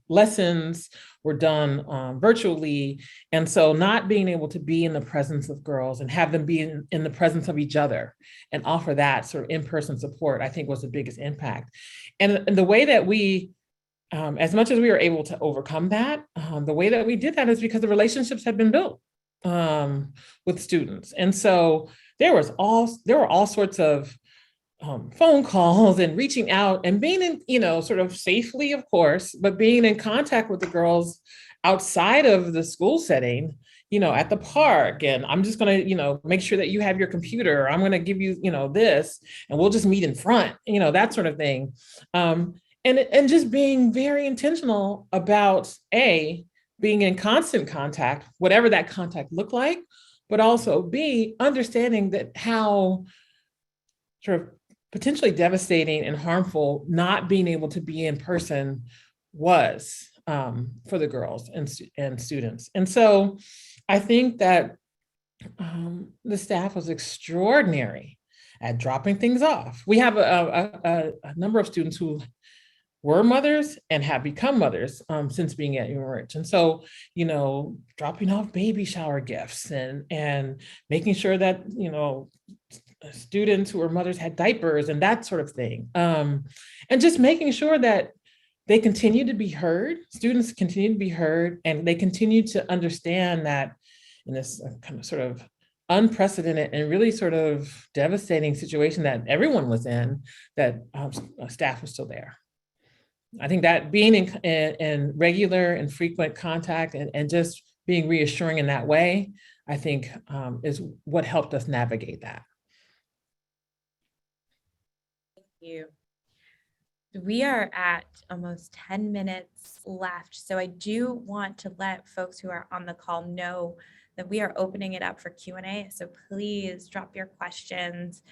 lessons were done virtually. And so not being able to be in the presence of girls and have them be in the presence of each other and offer that sort of in-person support, I think was the biggest impact. And the way that we, as much as we were able to overcome that, the way that we did that is because the relationships had been built with students. And so there were all sorts of phone calls and reaching out and being in, sort of safely, of course, but being in contact with the girls outside of the school setting, at the park. And I'm just going to, make sure that you have your computer. I'm going to give you, this, and we'll just meet in front, that sort of thing. And just being very intentional about being in constant contact, whatever that contact looked like, but also B, understanding that how sort of potentially devastating and harmful not being able to be in person was for the girls and students. And so I think that the staff was extraordinary at dropping things off. We have a number of students who were mothers and have become mothers since being at Emerge. And so, dropping off baby shower gifts and making sure that, students who were mothers had diapers and that sort of thing. And just making sure that they continue to be heard, students continue to be heard, and they continue to understand that in this kind of sort of unprecedented and really sort of devastating situation that everyone was in, that staff was still there. I think that being in regular and frequent contact and just being reassuring in that way, I think is what helped us navigate that. You. We are at almost 10 minutes left. So I do want to let folks who are on the call know that we are opening it up for Q&A. So please drop your questions.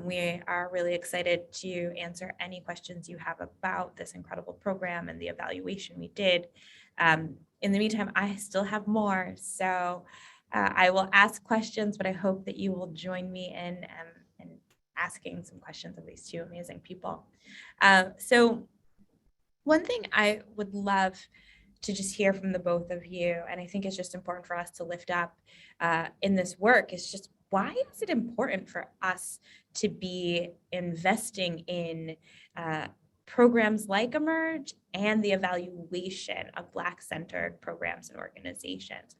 We are really excited to answer any questions you have about this incredible program and the evaluation we did. In the meantime, I still have more. So I will ask questions, but I hope that you will join me in asking some questions of these two amazing people. So one thing I would love to just hear from the both of you, and I think it's just important for us to lift up in this work, is just why is it important for us to be investing in programs like Emerge and the evaluation of Black-centered programs and organizations?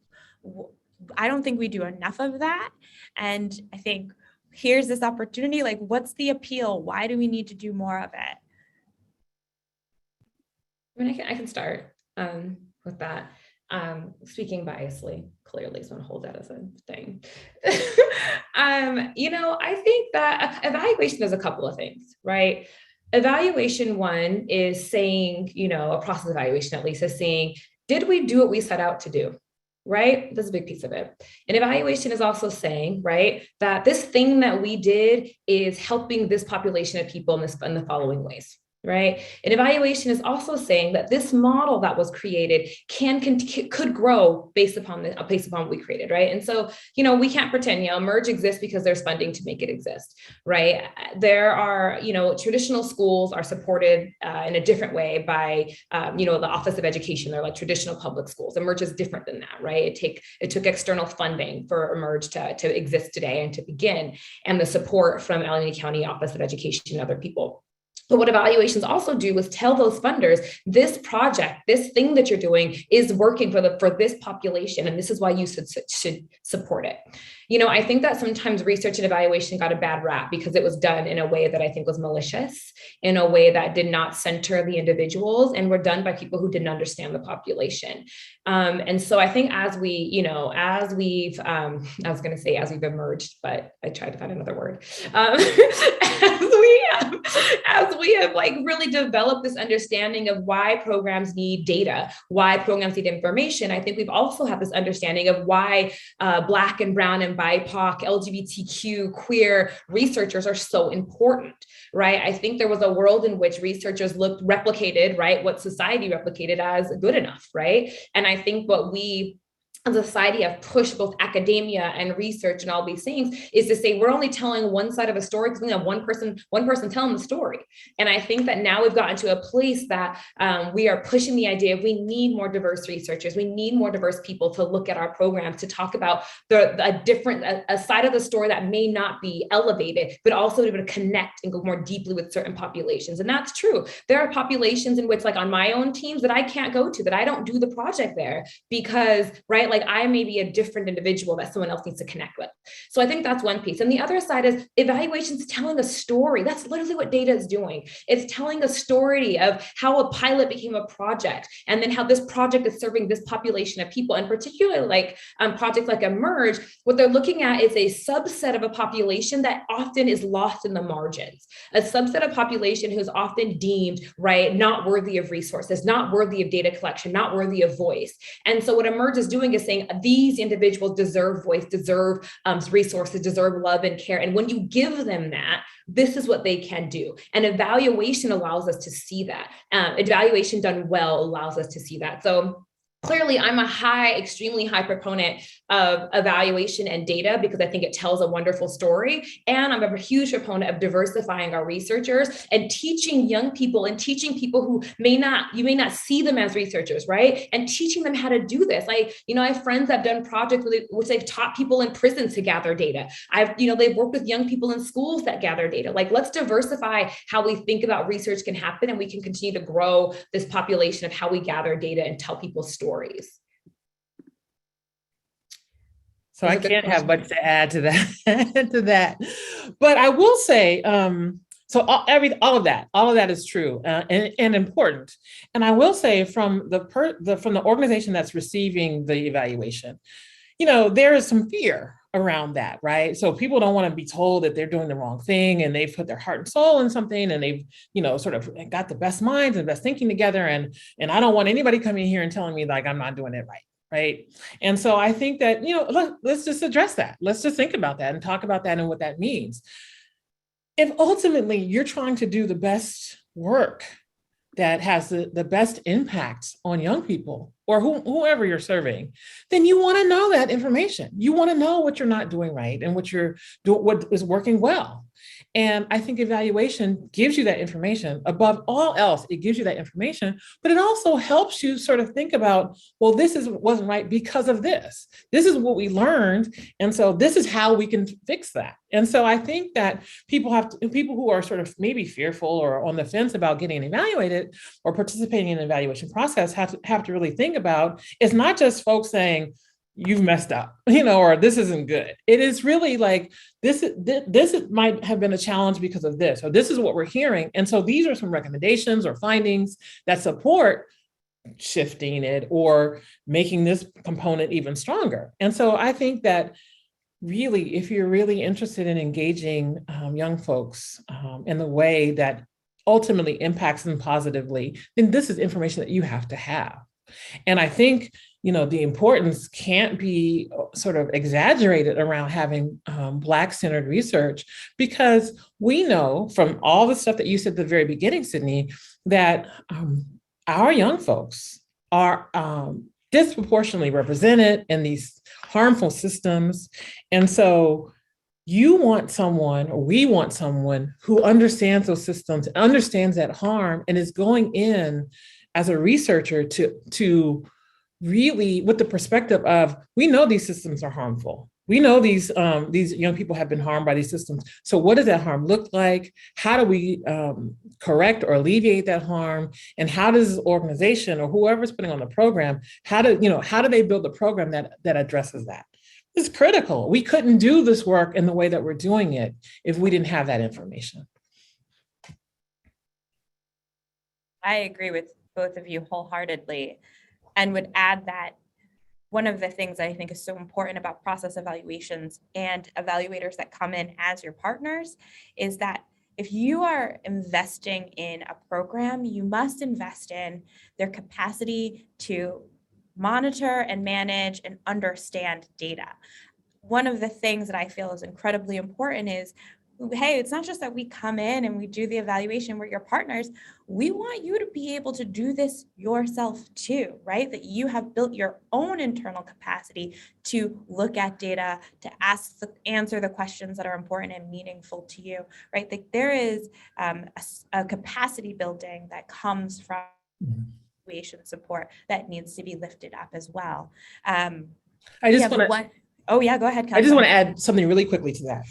I don't think we do enough of that. And I think here's this opportunity, like, what's the appeal? Why do we need to do more of it? I mean, I can start with that. Speaking biasly, clearly, so I'm gonna hold that as a thing. I think that evaluation is a couple of things, right? Evaluation one is saying, a process evaluation at least is saying, did we do what we set out to do? Right? That's a big piece of it. And evaluation is also saying, right, that this thing that we did is helping this population of people in the following ways, right? And evaluation is also saying that this model that was created could grow based upon what we created, right? And so, we can't pretend, Emerge exists because there's funding to make it exist, right? There are, traditional schools are supported in a different way by, the Office of Education. They're like traditional public schools. Emerge is different than that, right? It took external funding for Emerge to exist today and to begin, and the support from Alameda County Office of Education and other people. But what evaluations also do is tell those funders, this project, this thing that you're doing is working for this population, and this is why you should support it. I think that sometimes research and evaluation got a bad rap because it was done in a way that I think was malicious, in a way that did not center the individuals, and were done by people who didn't understand the population. And so I think as we've emerged, but I tried to find another word, as we have like really developed this understanding of why programs need data, why programs need information, I think we've also had this understanding of why Black and Brown and BIPOC, LGBTQ, queer researchers are so important, right? I think there was a world in which researchers replicated, right, what society replicated as good enough, right? And I think what we as a society have pushed both academia and research and all these things is to say we're only telling one side of a story because we have one person telling the story. And I think that now we've gotten to a place that we are pushing the idea of we need more diverse researchers, we need more diverse people to look at our programs, to talk about a side of the story that may not be elevated, but also to be able to connect and go more deeply with certain populations. And that's true. There are populations in which, like on my own teams, that I can't go to, that I don't do the project there because, right, like I may be a different individual that someone else needs to connect with. So I think that's one piece. And the other side is evaluations telling a story. That's literally what data is doing. It's telling a story of how a pilot became a project, and then how this project is serving this population of people. And particularly like projects like Emerge, what they're looking at is a subset of a population that often is lost in the margins, a subset of population who's often deemed, right, not worthy of resources, not worthy of data collection, not worthy of voice. And so what Emerge is doing is saying these individuals deserve voice, deserve resources, deserve love and care. And when you give them that, this is what they can do. And evaluation allows us to see that. Evaluation done well allows us to see that. So clearly, I'm a extremely high proponent of evaluation and data because I think it tells a wonderful story. And I'm a huge proponent of diversifying our researchers and teaching young people and teaching people who you may not see them as researchers, right? And teaching them how to do this. Like, I have friends that have done projects which they've taught people in prisons to gather data. They've worked with young people in schools that gather data. Like, let's diversify how we think about research can happen, and we can continue to grow this population of how we gather data and tell people's stories. So I can't have much to add to that, but I will say, so all of that is true and important. And I will say from the organization that's receiving the evaluation, there is some fear around that, right? So people don't want to be told that they're doing the wrong thing, and they've put their heart and soul in something, and they've, sort of got the best minds and best thinking together. And I don't want anybody coming here and telling me like I'm not doing it right. Right. And so I think that, let's just address that. Let's just think about that and talk about that and what that means. If ultimately you're trying to do the best work that has the best impact on young people or whoever you're serving, then you want to know that information. You want to know what you're not doing right and what is working well. And I think evaluation gives you that information. Above all else, it gives you that information, but it also helps you sort of think about, well, wasn't right because of this. This is what we learned. And so this is how we can fix that. And so I think that people who are sort of maybe fearful or on the fence about getting evaluated or participating in the evaluation process have to really think about, it's not just folks saying, you've messed up, or this isn't good. It is really like, this might have been a challenge because of this, or this is what we're hearing. And so these are some recommendations or findings that support shifting it or making this component even stronger. And so I think that really, if you're really interested in engaging young folks in the way that ultimately impacts them positively, then this is information that you have to have. And I think, the importance can't be sort of exaggerated around having Black-centered research, because we know from all the stuff that you said at the very beginning, Sydney, that our young folks are disproportionately represented in these harmful systems. And so we want someone who understands those systems, understands that harm, and is going in as a researcher to really, with the perspective of, we know these systems are harmful, we know these young people have been harmed by these systems. So what does that harm look like? How do we correct or alleviate that harm? And how does this organization or whoever's putting on the program, how do they build a program that addresses that? It's critical. We couldn't do this work in the way that we're doing it if we didn't have that information. I agree with both of you wholeheartedly, and would add that one of the things that I think is so important about process evaluations and evaluators that come in as your partners is that if you are investing in a program, you must invest in their capacity to monitor and manage and understand data. One of the things that I feel is incredibly important is, hey, it's not just that we come in and we do the evaluation, we're your partners. We want you to be able to do this yourself too, right? That you have built your own internal capacity to look at data, to answer the questions that are important and meaningful to you, right? Like there is a capacity building that comes from evaluation support that needs to be lifted up as well. I just want to. Oh yeah, go ahead, Kelsey. I just want to add something really quickly to that.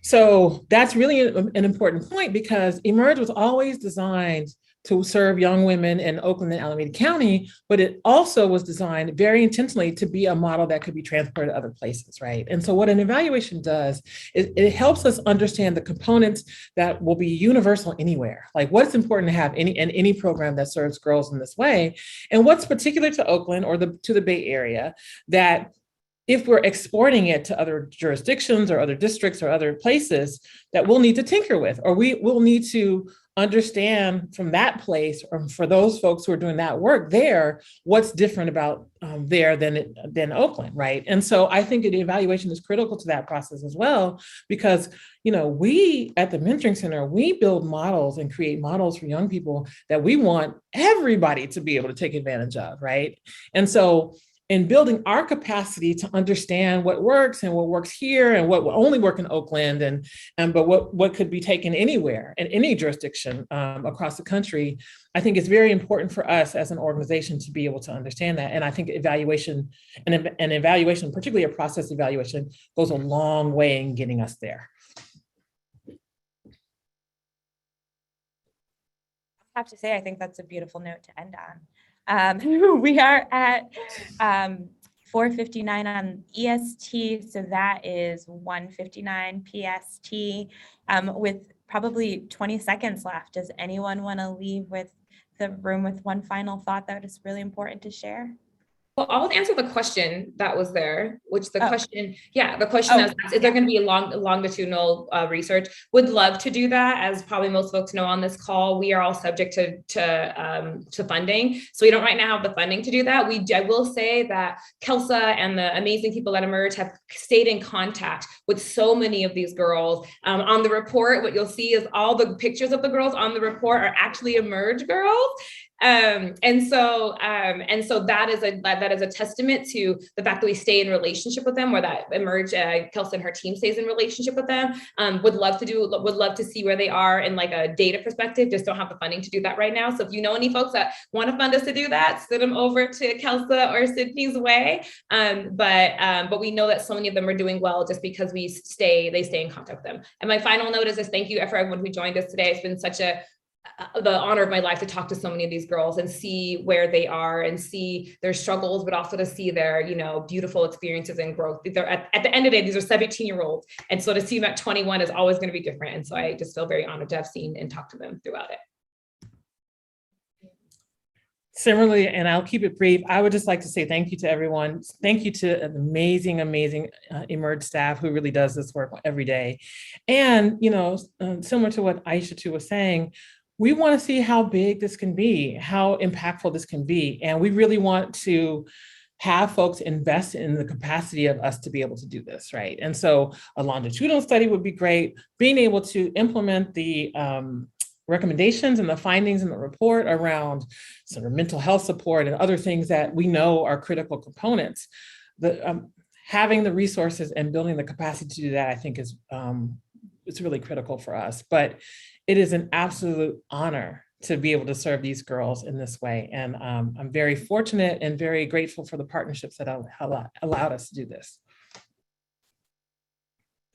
So that's really an important point, because Emerge was always designed to serve young women in Oakland and Alameda County, but it also was designed very intentionally to be a model that could be transported to other places, right? And so what an evaluation does is it helps us understand the components that will be universal anywhere, like what's important to have in any program that serves girls in this way, and what's particular to Oakland or to the Bay Area that if we're exporting it to other jurisdictions or other districts or other places, that we'll need to tinker with, or we will need to understand from that place, or for those folks who are doing that work there, what's different about there than Oakland, right? And so I think the evaluation is critical to that process as well, because we at the Mentoring Center, we build models and create models for young people that we want everybody to be able to take advantage of, right? And so in building our capacity to understand what works and what works here and what will only work in Oakland but what could be taken anywhere in any jurisdiction across the country, I think it's very important for us as an organization to be able to understand that. And I think evaluation, particularly a process evaluation, goes a long way in getting us there. I have to say, I think that's a beautiful note to end on. We are at 4:59 on EST, so that is 1:59 PST, with probably 20 seconds left. Does anyone want to leave with the room with one final thought that is really important to share? Well, I'll answer the question that was there, which the question is there going to be a longitudinal research? Would love to do that. As probably most folks know on this call, we are all subject to funding. So we don't right now have the funding to do that. I will say that Celsa and the amazing people at Emerge have stayed in contact with so many of these girls. On the report, what you'll see is all the pictures of the girls on the report are actually Emerge girls. And so that is a testament to the fact that we stay in relationship with them, or that Emerge, Celsa and her team stays in relationship with them. Would love to see where they are in like a data perspective, just don't have the funding to do that right now. So if you know any folks that want to fund us to do that, send them over to Celsa or Sydney's way. But we know that so many of them are doing well just because they stay in contact with them. And my final note is just thank you for everyone who joined us today. It's been such the honor of my life to talk to so many of these girls and see where they are and see their struggles, but also to see their, beautiful experiences and growth. At the end of the day, these are 17-year-olds. And so to see them at 21 is always going to be different. And so I just feel very honored to have seen and talked to them throughout it. Similarly, and I'll keep it brief, I would just like to say thank you to everyone. Thank you to an amazing Emerge staff who really does this work every day. And, similar to what Aishatu was saying, we want to see how big this can be, how impactful this can be. And we really want to have folks invest in the capacity of us to be able to do this, right? And so a longitudinal study would be great. Being able to implement the recommendations and the findings in the report around sort of mental health support and other things that we know are critical components. Having the resources and building the capacity to do that, I think it's really critical for us. But it is an absolute honor to be able to serve these girls in this way. And I'm very fortunate and very grateful for the partnerships that allowed us to do this.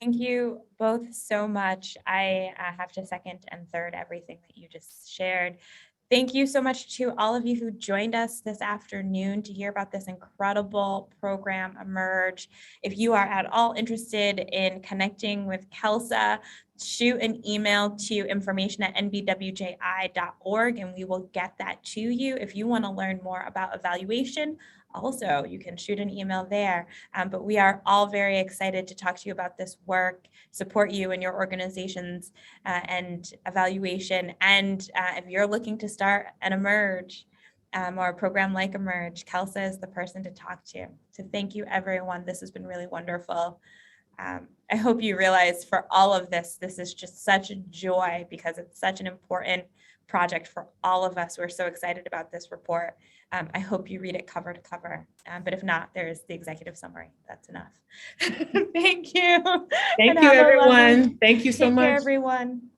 Thank you both so much. I have to second and third everything that you just shared. Thank you so much to all of you who joined us this afternoon to hear about this incredible program, Emerge. If you are at all interested in connecting with Celsa, shoot an email to information@nbwji.org and we will get that to you. If you want to learn more about evaluation, also, you can shoot an email there. But we are all very excited to talk to you about this work, support you in your organizations and evaluation. And if you're looking to start an Emerge or a program like Emerge, Celsa is the person to talk to. So thank you, everyone. This has been really wonderful. I hope you realize for all of this, this is just such a joy because it's such an important project for all of us. We're so excited about this report. I hope you read it cover to cover, but if not, there's the executive summary. That's enough. Thank you. Thank you, everyone. Thank you so Take care, much. everyone.